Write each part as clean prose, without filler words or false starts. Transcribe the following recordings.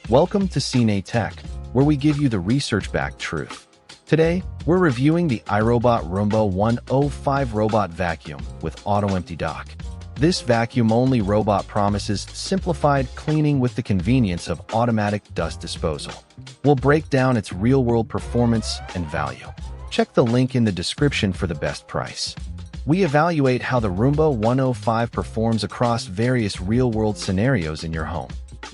Welcome to Cine Tech, where we give you the research-backed truth. Today, we're reviewing the iRobot Roomba 105 Robot Vacuum with AutoEmpty Dock. This vacuum-only robot promises simplified cleaning with the convenience of automatic dust disposal. We'll break down its real-world performance and value. Check the link in the description for the best price. We evaluate how the Roomba 105 performs across various real-world scenarios in your home.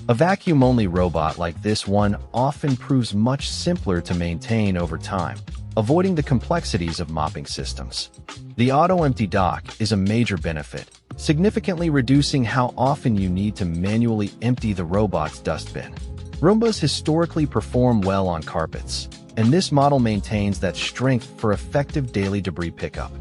A vacuum-only robot like this one often proves much simpler to maintain over time, avoiding the complexities of mopping systems. The AutoEmpty Dock is a major benefit, significantly reducing how often you need to manually empty the robot's dustbin. Roombas historically perform well on carpets, and this model maintains that strength for effective daily debris pickup.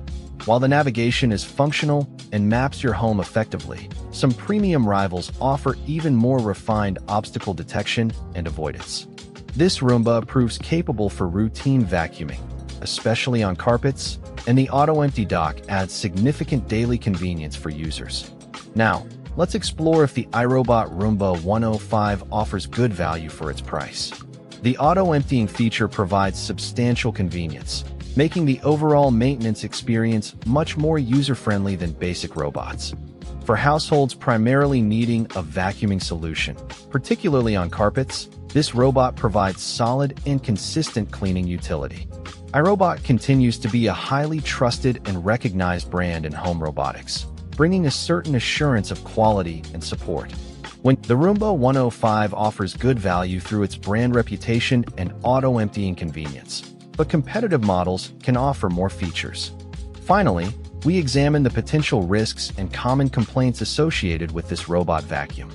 While the navigation is functional and maps your home effectively, some premium rivals offer even more refined obstacle detection and avoidance. This Roomba proves capable for routine vacuuming, especially on carpets, and the AutoEmpty Dock adds significant daily convenience for users. Now, let's explore if the iRobot Roomba 105 offers good value for its price. The auto-emptying feature provides substantial convenience, making the overall maintenance experience much more user-friendly than basic robots. For households primarily needing a vacuuming solution, particularly on carpets, this robot provides solid and consistent cleaning utility. iRobot continues to be a highly trusted and recognized brand in home robotics, bringing a certain assurance of quality and support. When the Roomba 105 offers good value through its brand reputation and auto-emptying convenience, but competitive models can offer more features. Finally, we examine the potential risks and common complaints associated with this robot vacuum.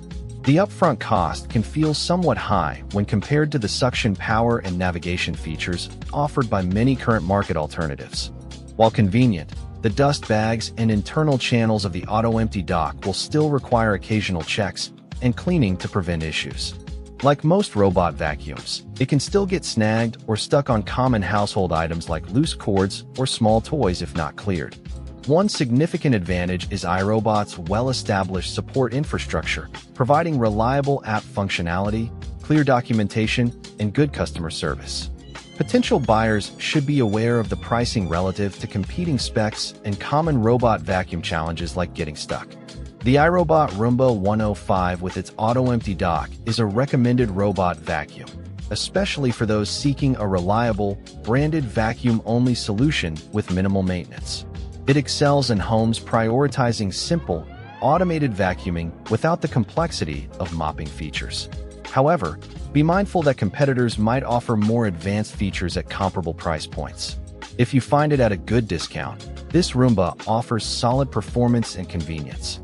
The upfront cost can feel somewhat high when compared to the suction power and navigation features offered by many current market alternatives. While convenient, the dust bags and internal channels of the AutoEmpty Dock will still require occasional checks and cleaning to prevent issues. Like most robot vacuums, it can still get snagged or stuck on common household items like loose cords or small toys if not cleared. One significant advantage is iRobot's well-established support infrastructure, providing reliable app functionality, clear documentation, and good customer service. Potential buyers should be aware of the pricing relative to competing specs and common robot vacuum challenges like getting stuck. The iRobot Roomba 105 with its AutoEmpty Dock is a recommended robot vacuum, especially for those seeking a reliable, branded vacuum-only solution with minimal maintenance. It excels in homes prioritizing simple, automated vacuuming without the complexity of mopping features. However, be mindful that competitors might offer more advanced features at comparable price points. If you find it at a good discount, this Roomba offers solid performance and convenience.